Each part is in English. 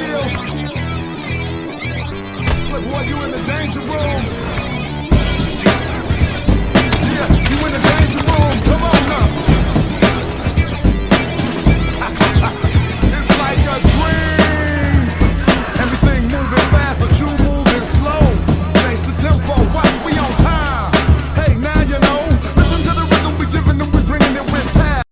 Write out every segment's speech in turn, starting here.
skills. Look, boy, you in the danger room. Yeah, you in the danger room. Come on now. It's like a dream. Everything moving fast, but you moving slow. Change the tempo, watch, we on time. Hey, now you know. Listen to the rhythm we giving them, we bringing it with past.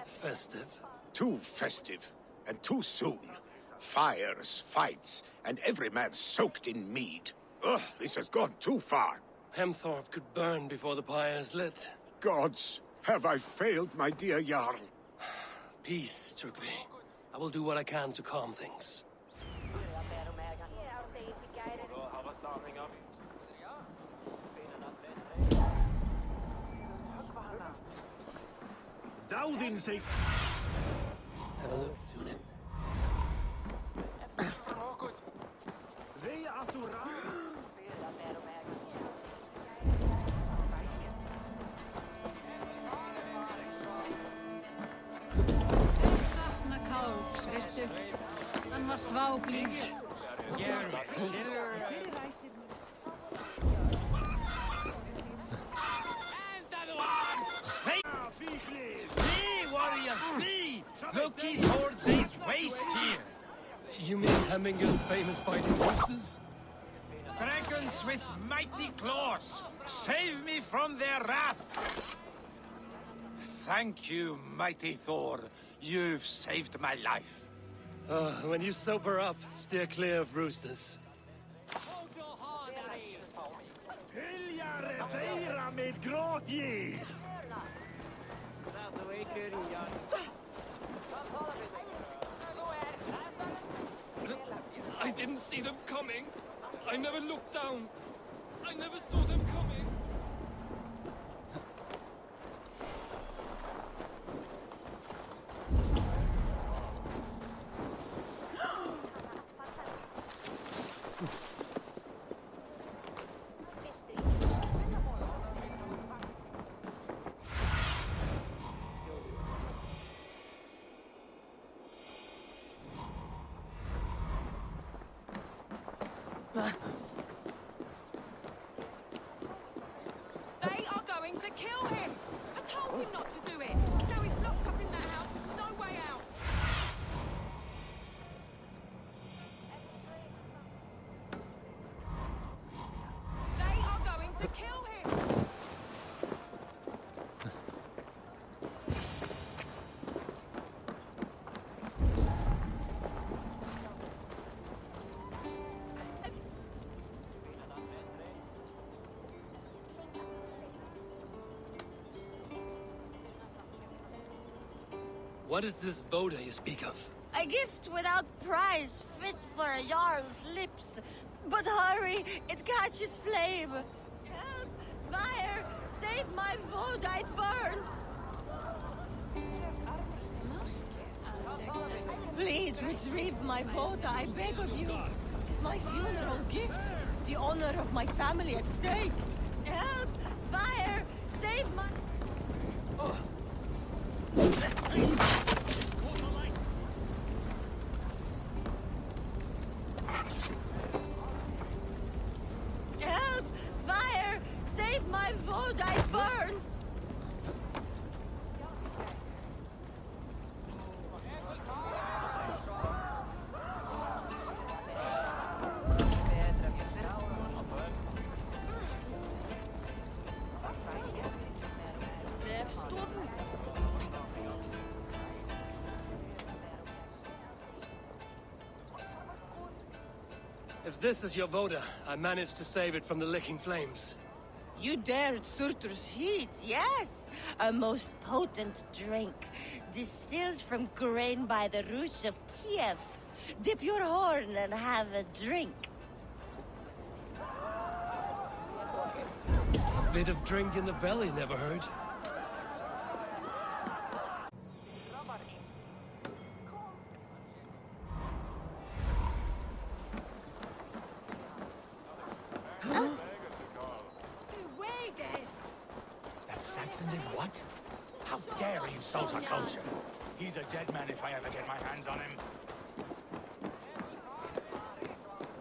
Festive. Too festive, and too soon. Fires, fights, and every man soaked in mead. Ugh, this has gone too far. Hemthorpe could burn before the pyre is lit. Gods, have I failed my dear Jarl? Peace, Trugvi. I will do what I can to calm things. Have a look, Tunin. Sakna Káls, veistu? Hann var sváblíð. Flee, warrior, flee! Loki toward this waste here! You mean Hemminger's famous fighting roosters? Dragons with mighty claws! Save me from their wrath! Thank you, mighty Thor. You've saved my life. When you sober up, steer clear of roosters. I didn't see them coming. I never looked down. I never saw them coming. They are going to kill him! I told him not to do it! Now he's locked up in that house, no way out! They are going to kill him! What is this Boda you speak of? A gift without price, fit for a Jarl's lips. But hurry, it catches flame. Help! Fire! Save my Voda, it burns! Please retrieve my Voda, I beg of you. It is my funeral gift. The honor of my family at stake. Help! Fire! Save my... Oh. Help! Fire! Save my Voda, it burns! If this is your Voda, I managed to save it from the licking flames. You dared Surtur's heat, yes. A most potent drink, distilled from grain by the Rus of Kiev. Dip your horn and have a drink. A bit of drink in the belly never hurt. That Saxon did what? How dare he insult our culture? He's a dead man if I ever get my hands on him.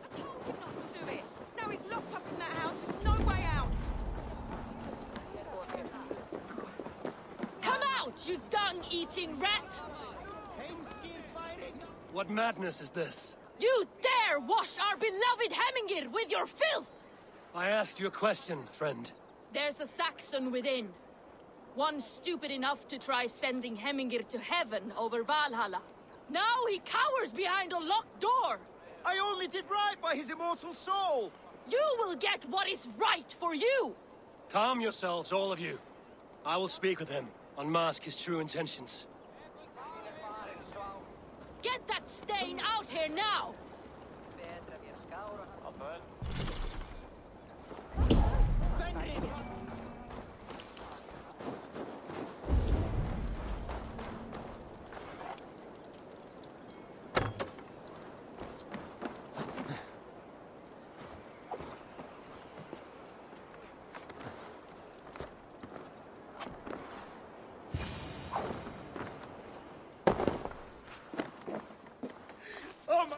I told him not to do it. Now he's locked up in that house with no way out. Come out, you dung-eating rat! What madness is this? You dare wash our beloved Hemingir with your filth! I asked you a question, friend. There's a Saxon within. One stupid enough to try sending Hemingir to heaven over Valhalla. Now he cowers behind a locked door! I only did right by his immortal soul! You will get what is right for you! Calm yourselves, all of you. I will speak with him, unmask his true intentions. Get that stain out here now! Oh my...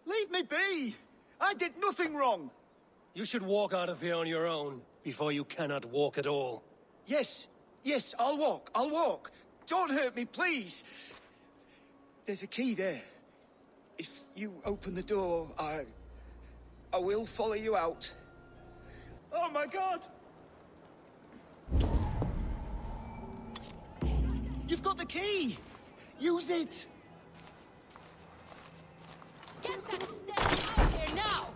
Leave me be! I did nothing wrong! You should walk out of here on your own, before you cannot walk at all. Yes, I'll walk. Don't hurt me, please. There's a key there. If you open the door, I will follow you out. Oh my God! You've got the key! Use it! Get that stain out here now!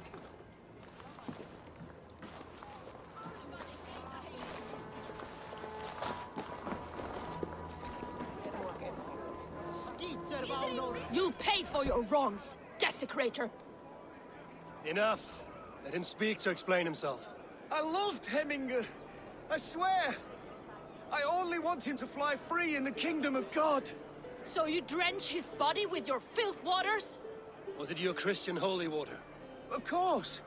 You'll pay for your wrongs, desecrator! Enough! Let him speak to explain himself. I loved Hemingr. I swear. I only want him to fly free in the kingdom of God. So you drench his body with your filth waters? Was it your Christian holy water? Of course.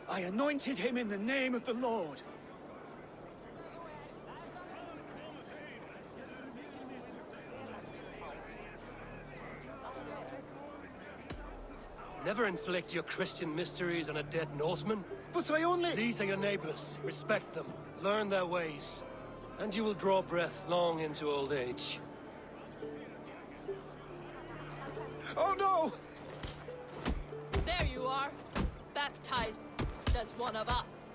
I anointed him in the name of the Lord. Never inflict your Christian mysteries on a dead Norseman. But I only... These are your neighbors. Respect them. Learn their ways. And you will draw breath long into old age. Oh no! There you are, baptized as one of us.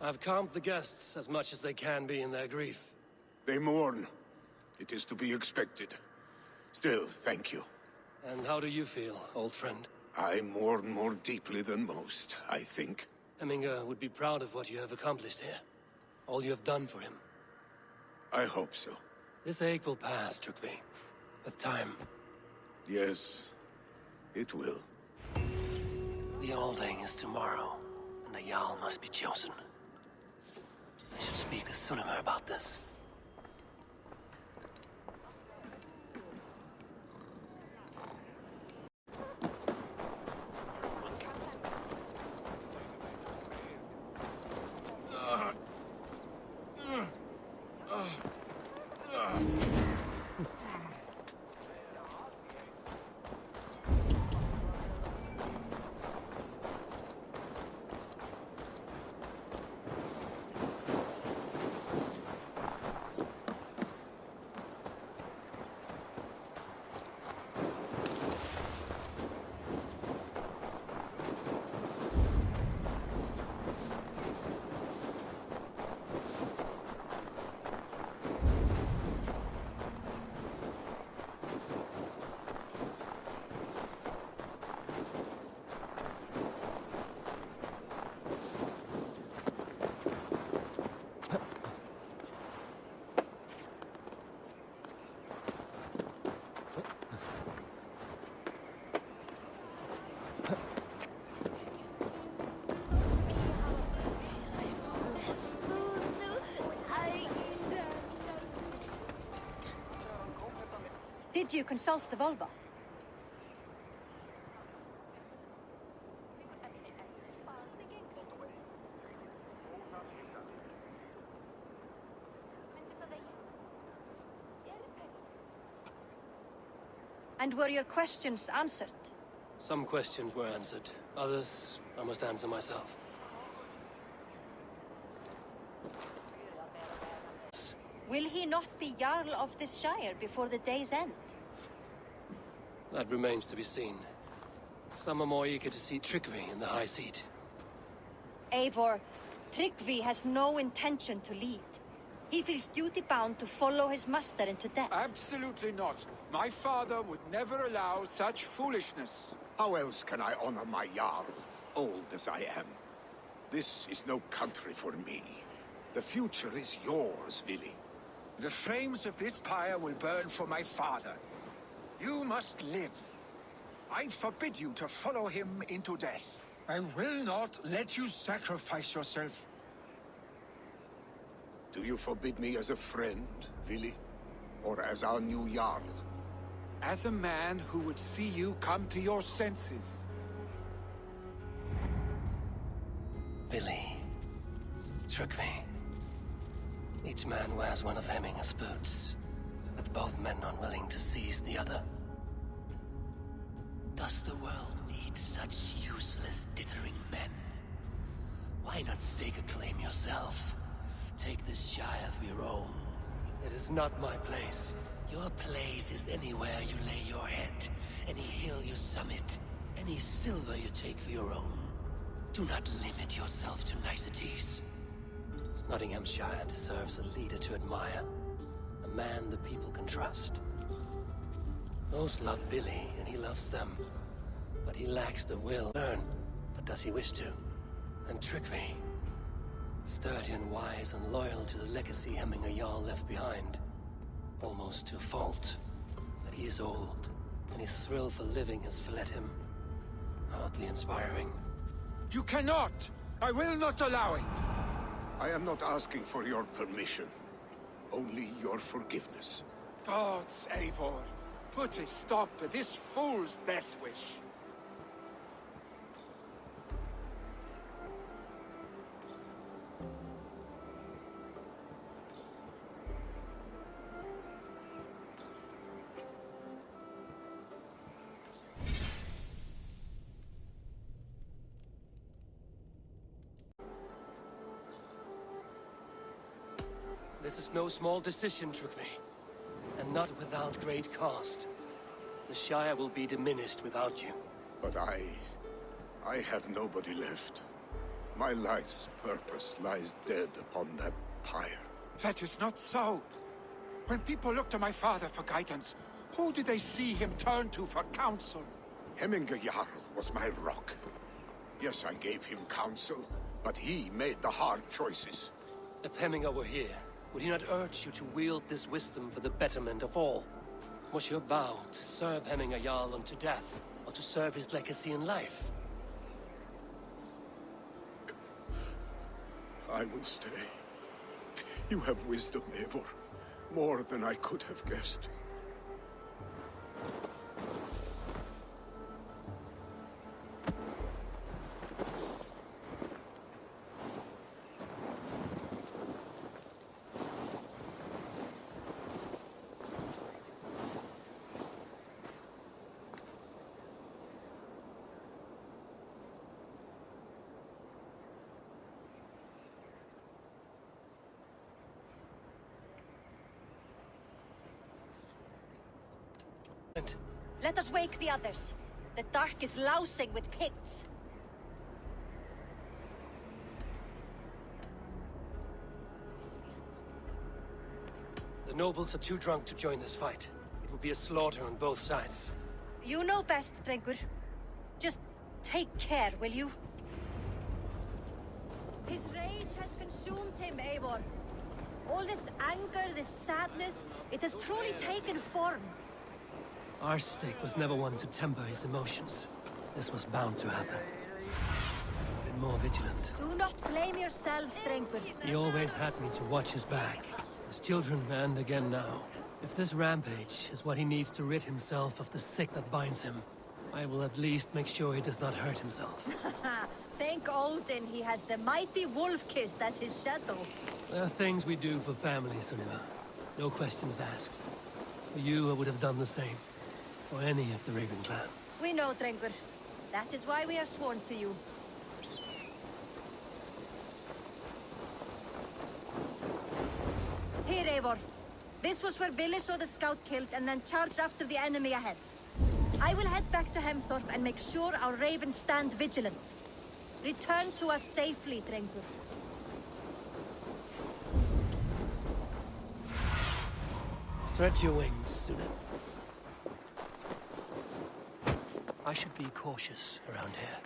I've calmed the guests as much as they can be in their grief. They mourn. It is to be expected. Still, thank you. And how do you feel, old friend? I mourn more deeply than most, I think. Hemingr would be proud of what you have accomplished here. All you have done for him. I hope so. This ache will pass, Trygve. With time. Yes, it will. The Alding is tomorrow, and a Jarl must be chosen. I should speak with Sunnema about this. Did you consult the Volva? And were your questions answered? Some questions were answered. Others, I must answer myself. Will he not be Jarl of this Shire before the day's end? That remains to be seen. Some are more eager to see trickery in the high seat. Eivor, Tryggvi has no intention to lead. He feels duty-bound to follow his master into death. Absolutely not. My father would never allow such foolishness. How else can I honor my Jarl, old as I am? This is no country for me. The future is yours, Vili. The flames of this pyre will burn for my father. You must live. I forbid you to follow him into death. I will not let you sacrifice yourself. Do you forbid me as a friend, Vili? Or as our new Jarl? As a man who would see you come to your senses. Vili. Tryggvi. Each man wears one of Hemminger's boots, with both men unwilling to seize the other. Does the world need such useless, dithering men? Why not stake a claim yourself? Take this Shire for your own. It is not my place. Your place is anywhere you lay your head, any hill you summit, any silver you take for your own. Do not limit yourself to niceties. Nottinghamshire deserves a leader to admire. A man the people can trust. Those love Vili, and he loves them. But he lacks the will to learn. But does he wish to? And Tryggvi. Sturdy and wise and loyal to the legacy Hemminger Jarl left behind. Almost to a fault. But he is old, and his thrill for living has fled him. Hardly inspiring. You cannot! I will not allow it! I am not asking for your permission. Only your forgiveness. Gods, Eivor, put a stop to this fool's death wish. This is no small decision, Tryggvi. And not without great cost. The Shire will be diminished without you. But I have nobody left. My life's purpose lies dead upon that pyre. That is not so. When people look to my father for guidance, who did they see him turn to for counsel? Hemminger Jarl was my rock. Yes, I gave him counsel, but he made the hard choices. If Hemminger were here, would he not urge you to wield this wisdom for the betterment of all? Was your vow to serve Hemminger Jarl unto death, or to serve his legacy in life? I will stay. You have wisdom, Eivor. More than I could have guessed. Let us wake the others. The dark is lousing with Picts. The nobles are too drunk to join this fight. It would be a slaughter on both sides. You know best, Drengur. Just take care, will you? His rage has consumed him, Eivor. All this anger, this sadness, it has truly taken form. Arstic was never one to temper his emotions. This was bound to happen. Been more vigilant. Do not blame yourself, Drengur. He always had me to watch his back. His children, and again now. If this rampage is what he needs to rid himself of the sick that binds him, I will at least make sure he does not hurt himself. Thank Odin he has the mighty Wolf-Kissed as his shadow. There are things we do for family, Sunniva. No questions asked. For you, I would have done the same. For any of the Raven clan. We know, Drengur. That is why we are sworn to you. Here, Eivor. This was where Billy saw the scout killed and then charged after the enemy ahead. I will head back to Hemthorpe and make sure our ravens stand vigilant. Return to us safely, Drengur. Stretch your wings, Sunan. I should be cautious around here.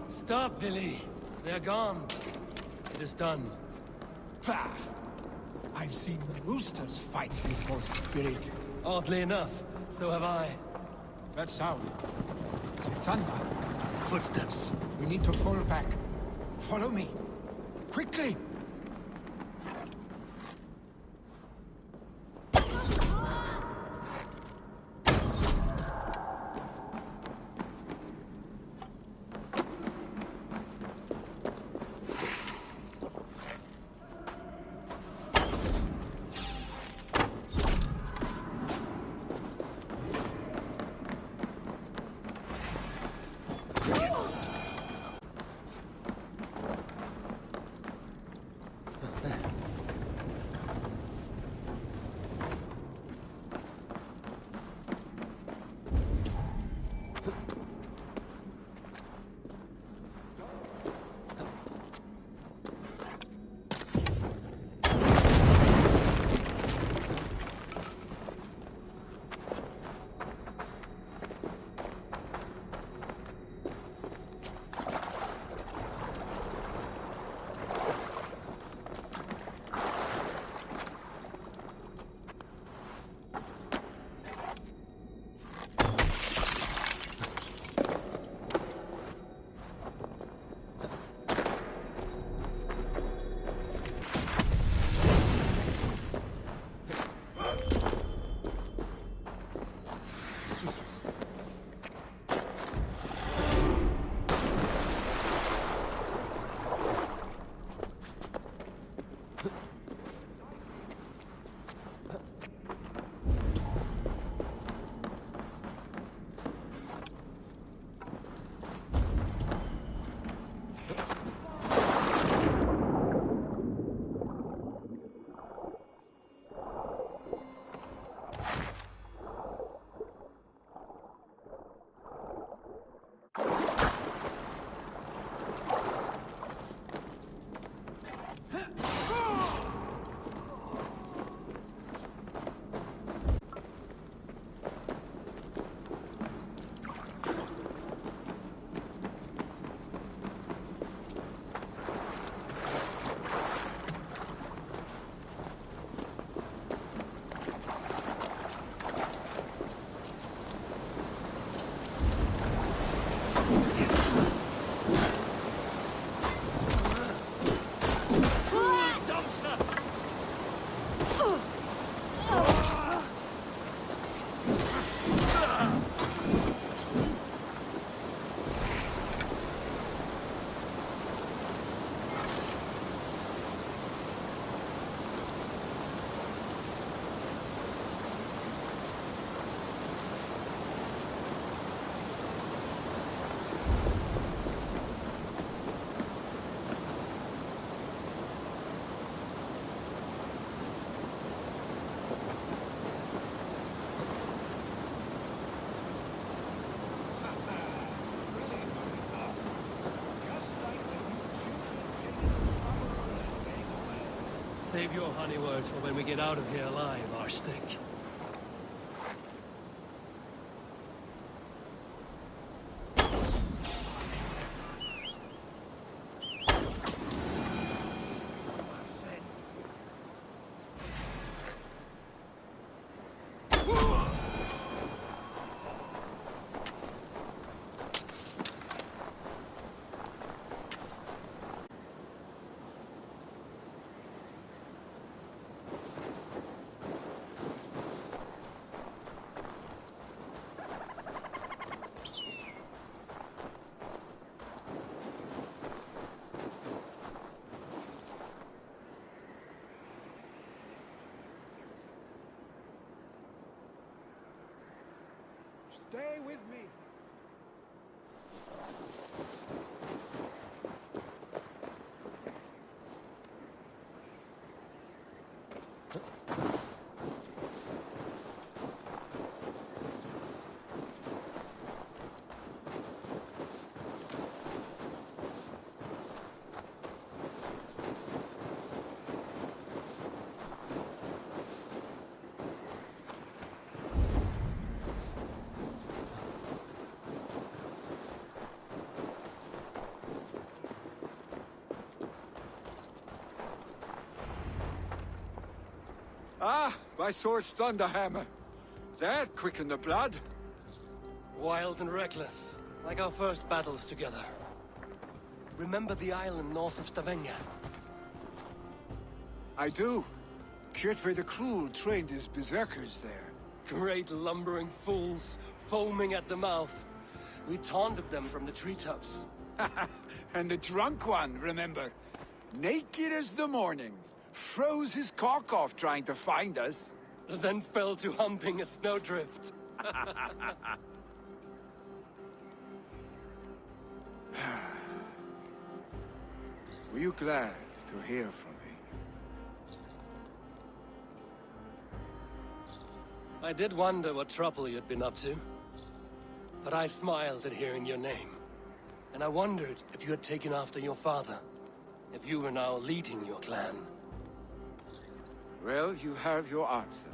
Stop, Billy. They're gone. It is done. Pah! I've seen roosters fight with more spirit. Oddly enough, so have I. That sound. Is it thunder? Footsteps. We need to fall back. Follow me. Quickly! Save your honey words for when we get out of here alive, Arstick. Stay with me. Ah, my sword's thunderhammer. That quickened the blood. Wild and reckless, like our first battles together. Remember the island north of Stavanger? I do. Kjotve the Cruel trained his berserkers there. Great lumbering fools, foaming at the mouth. We taunted them from the treetops. And the drunk one, remember? Naked as the morning. Froze his cock off trying to find us. Then fell to humping a snowdrift. Were you glad to hear from me? I did wonder what trouble you'd been up to. But I smiled at hearing your name. And I wondered if you had taken after your father. If you were now leading your clan. Well, you have your answer.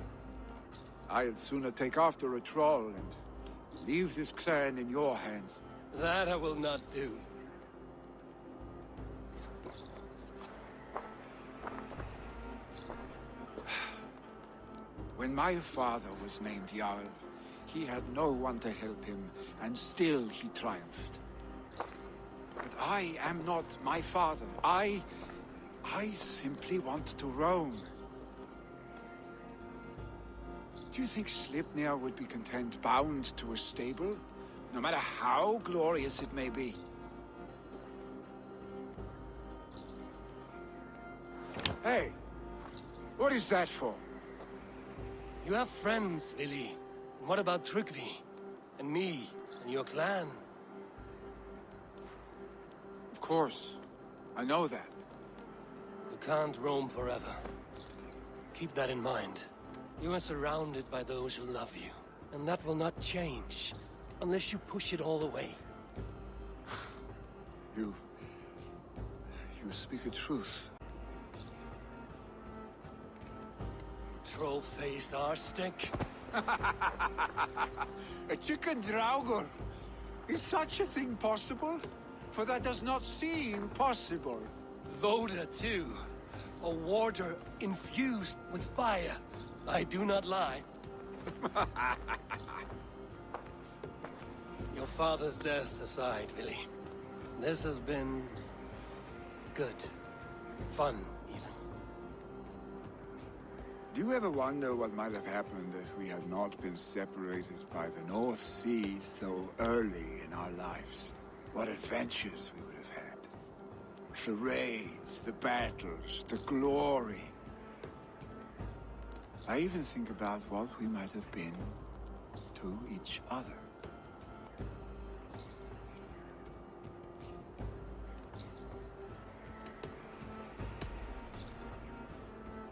I'd sooner take after a troll and leave this clan in your hands. That I will not do. When my father was named Jarl, he had no one to help him, and still he triumphed. But I am not my father. I simply want to roam. Do you think Sleipnir would be content bound to a stable, no matter how glorious it may be? Hey, what is that for? You have friends, Vili. And what about Tryggvi? And me? And your clan? Of course, I know that. You can't roam forever. Keep that in mind. You are surrounded by those who love you. And that will not change, unless you push it all away. You speak a truth. Troll-faced arstick. A chicken draugr. Is such a thing possible? For that does not seem possible. Voda, too. A warder infused with fire. I do not lie. Your father's death aside, Vili. This has been... good. Fun, even. Do you ever wonder what might have happened if we had not been separated by the North Sea so early in our lives? What adventures we would have had. The raids, the battles, the glory. I even think about what we might have been to each other.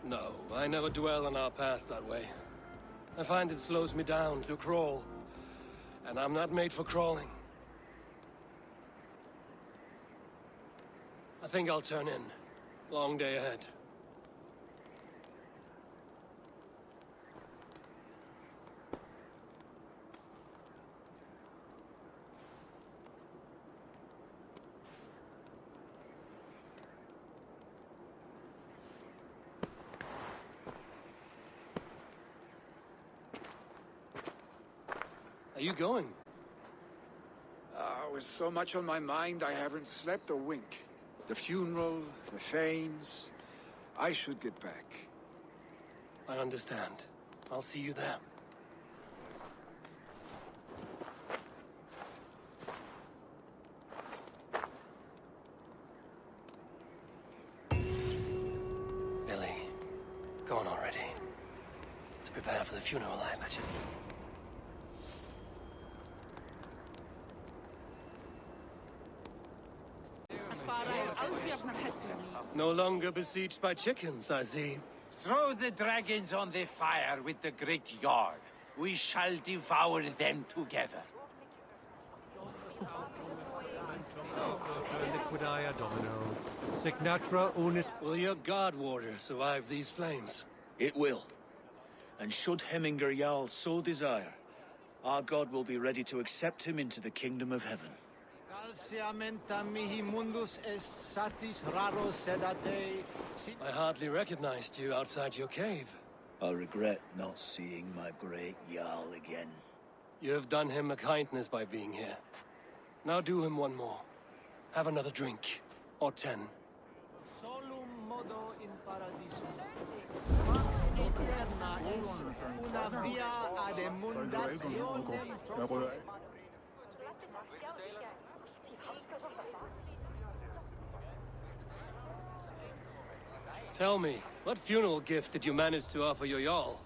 No, I never dwell on our past that way. I find it slows me down to crawl. And I'm not made for crawling. I think I'll turn in. Long day ahead. Are you going? With so much on my mind, I haven't slept a wink. The funeral, the Thanes. I should get back. I understand. I'll see you there. Billy, gone already. To prepare for the funeral, I imagine. No longer besieged by chickens, I see. Throw the dragons on the fire with the great Jarl. We shall devour them together. Liquidia Domino. Signatra unis... Will your guard warrior survive these flames? It will. And should Heminger Jarl so desire, our god will be ready to accept him into the kingdom of heaven. I hardly recognized you outside your cave. I regret not seeing my great Jarl again. You have done him a kindness by being here. Now do him one more. Have another drink. Or 10. Solum modo in paradisum. Pax eterna est una via ad emundationem proxima. Tell me, what funeral gift did you manage to offer your Jarl?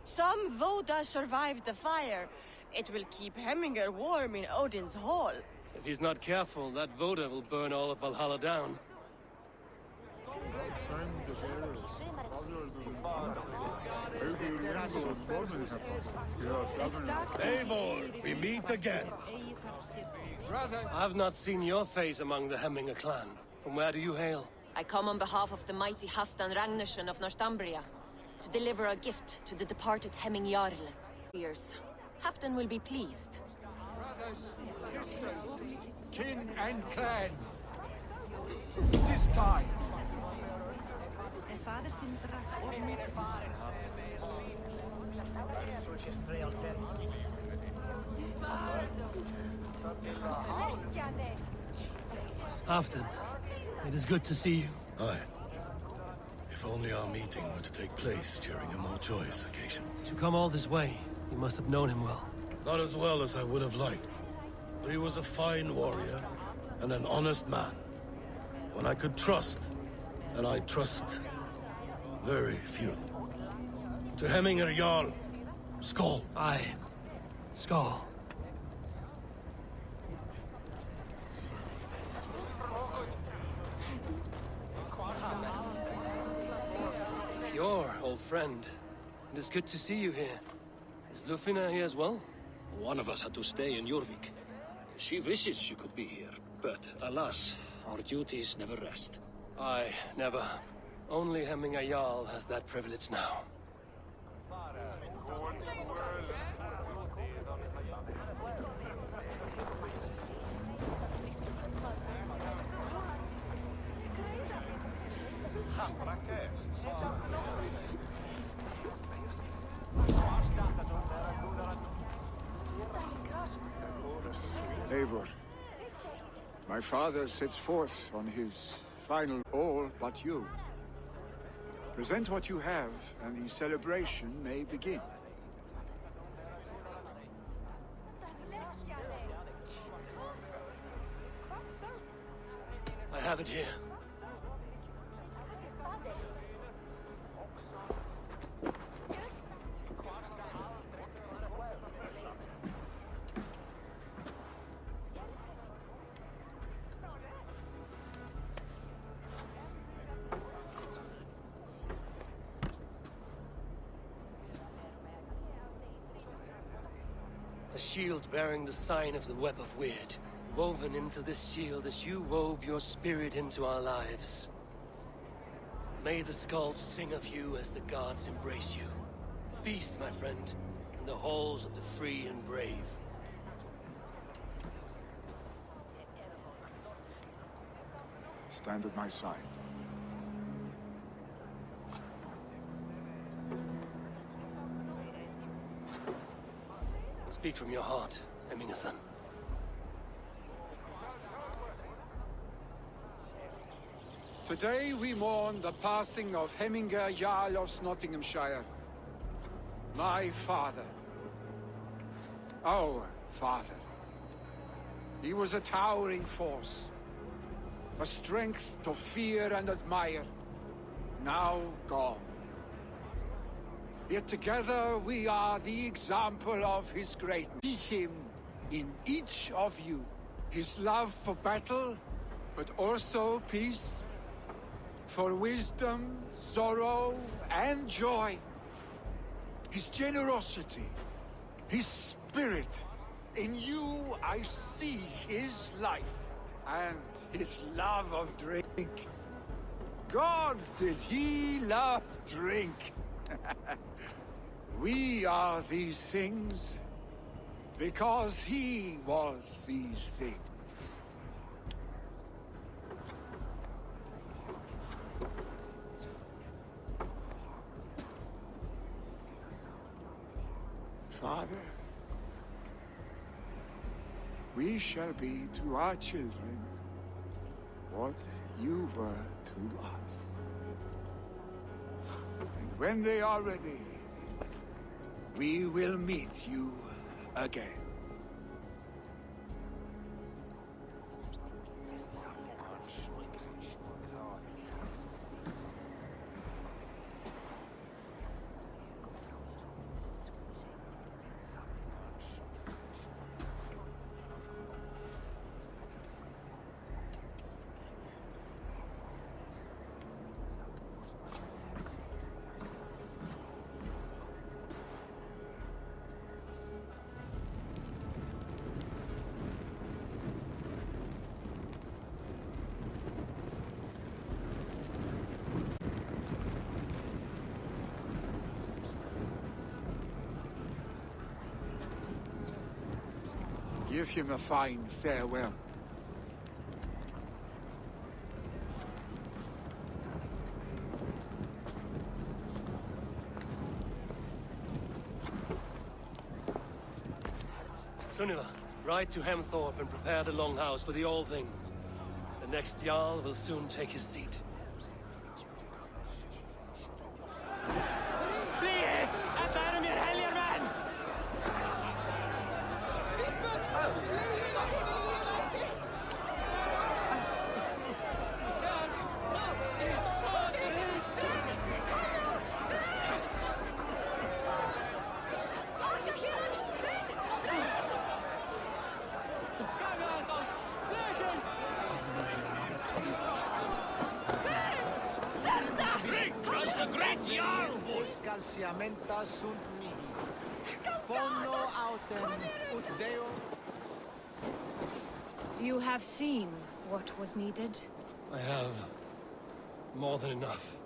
Some Voda survived the fire. It will keep Heminger warm in Odin's hall. If he's not careful, that Voda will burn all of Valhalla down. Eivor, we meet again. I've not seen your face among the Hemminger clan. From where do you hail? I come on behalf of the mighty Halfdan Ragnarsson of Northumbria to deliver a gift to the departed Hemming Jarl. Halfdan will be pleased. Brothers, sisters, kin and clan. It is time. Halfdan, it is good to see you. Aye. If only our meeting were to take place during a more joyous occasion. To come all this way, you must have known him well. Not as well as I would have liked. But he was a fine warrior and an honest man. One I could trust, and I trust very few. To Hemminger Jarl, Skål. Aye. Skål. Your old friend. It is good to see you here. Is Lufina here as well? One of us had to stay in Jorvik. She wishes she could be here, but alas, our duties never rest. Aye, never. Only Hemminger Jarl has that privilege now. Eivor, my father sets forth on his final all but you. Present what you have, and the celebration may begin. I have it here. A shield bearing the sign of the Web of Weird, woven into this shield as you wove your spirit into our lives. May the skulls sing of you as the gods embrace you. Feast, my friend, in the halls of the free and brave. Stand at my side. Speak from your heart, Emingason. Today we mourn the passing of Heminger Jarl of Nottinghamshire. My father. Our father. He was a towering force. A strength to fear and admire. Now gone. Yet together we are the example of his greatness. See him in each of you. His love for battle, but also peace. For wisdom, sorrow, and joy. His generosity, his spirit. In you I see his life, and his love of drink. Gods, did he love drink! We are these things, because he was these things. Father, we shall be to our children what you were to us. And when they are ready, we will meet you again. Give him a fine farewell. Sunniva, ride to Hemthorpe and prepare the Longhouse for the All-Thing. The next Jarl will soon take his seat. Calciamenta sunt mihi. Ponno autem ut Deo. You have seen what was needed. I have more than enough.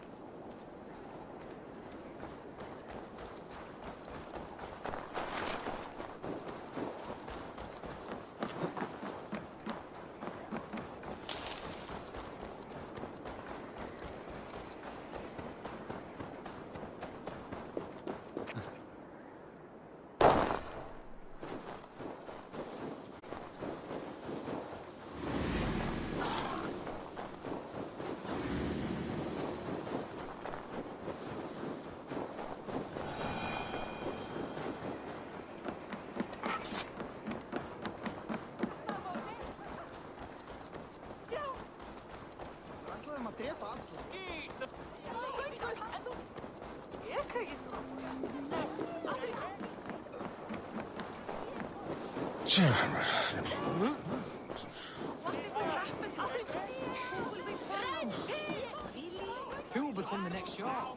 Who will become the next Jarl?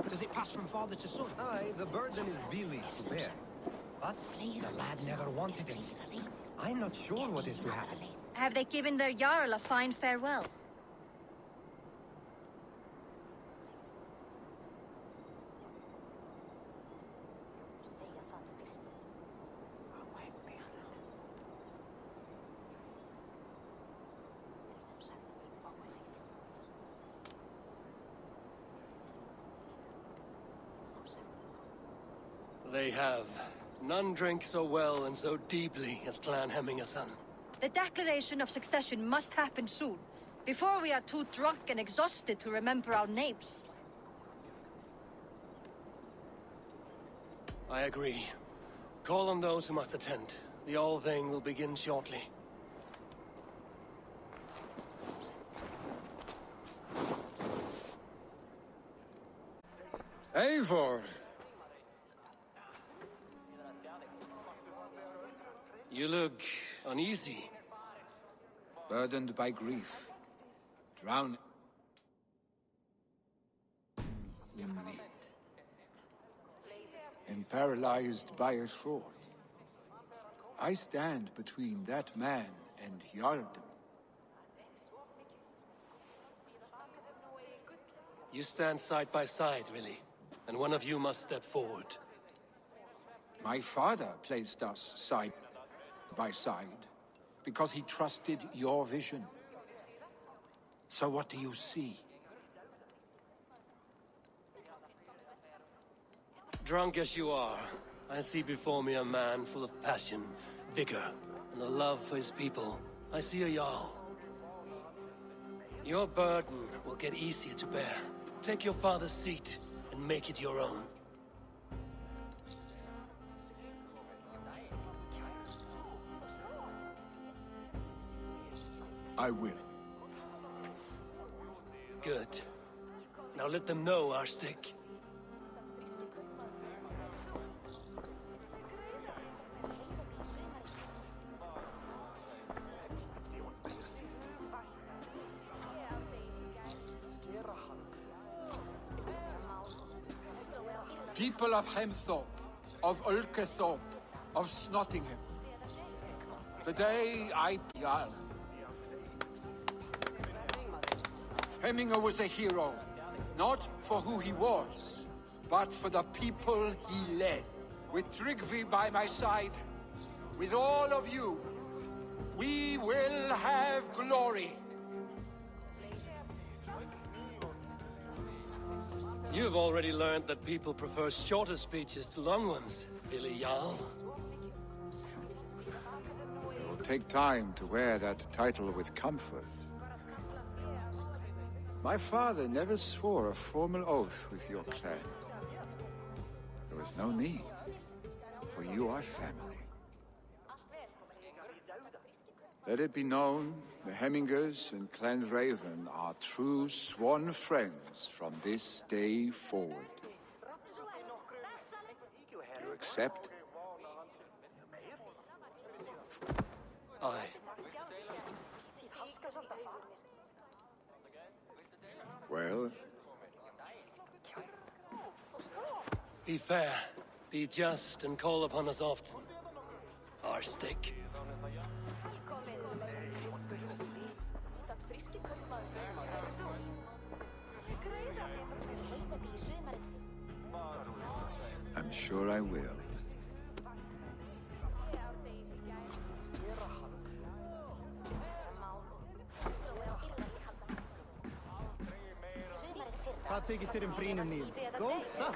Does it pass from father to son? Aye, the burden is Vili's to bear. But the lad never wanted it. I'm not sure what is to happen. Have they given their Jarl a fine farewell? They have. None drink so well and so deeply as Clan Hemmingerson. The declaration of succession must happen soon, before we are too drunk and exhausted to remember our names. I agree. Call on those who must attend. The All-Thing will begin shortly. Eivor! You look uneasy. Burdened by grief. Drowned in need. And paralyzed by a sword. I stand between that man and Jarldom. You stand side by side, really. And one of you must step forward. My father placed us side by side because he trusted your vision. So what do you see? Drunk as you are, I see before me a man full of passion, vigor, and a love for his people. I see a Jarl. Your burden will get easier to bear. Take your father's seat and make it your own. I will. Good. Now let them know our stick. People of Hemthorpe, of Ulkethorpe, of Snottingham. Today I Jarl. Hemminger was a hero, not for who he was, but for the people he led. With Tryggvi by my side, with all of you, we will have glory. You've already learned that people prefer shorter speeches to long ones, Billy Jarl. It will take time to wear that title with comfort. My father never swore a formal oath with your clan. There was no need, for you are family. Let it be known, the Hemmingers and Clan Raven are true sworn friends from this day forward. You accept? Aye. Well? Be fair, be just, and call upon us often. Our stick. I'm sure I will. Hvað þykist þér brínum nýjum? Góð, satt?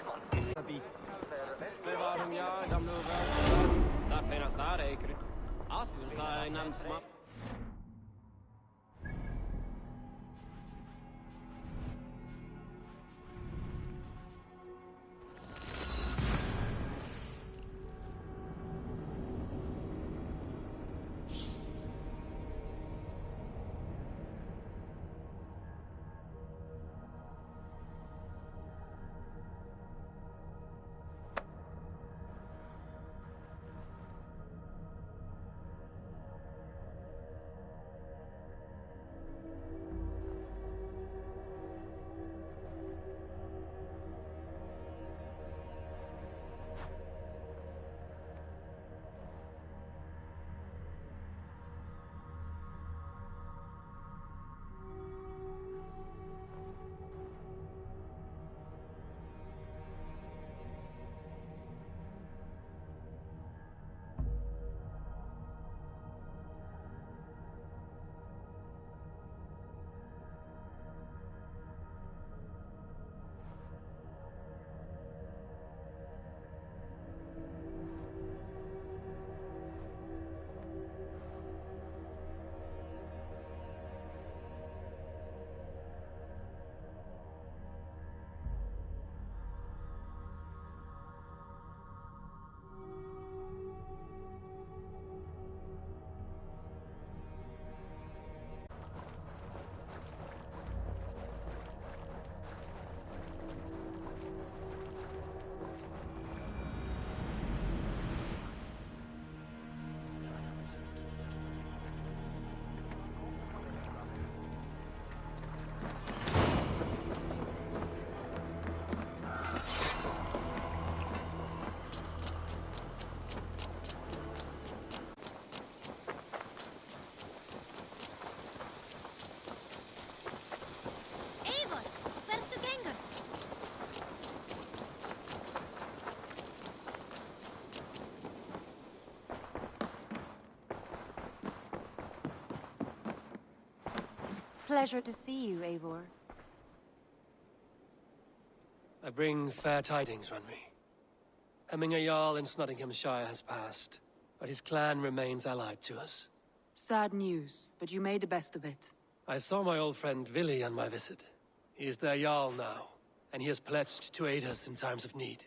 Sabi. Det var de jag, gamla vänner. Där pennas där är kry. Asvur sa innan små. Pleasure to see you, Eivor. I bring fair tidings, Runry. Hemminger Jarl in Nottinghamshire has passed, but his clan remains allied to us. Sad news, but you made the best of it. I saw my old friend Vili on my visit. He is their Jarl now, and he has pledged to aid us in times of need.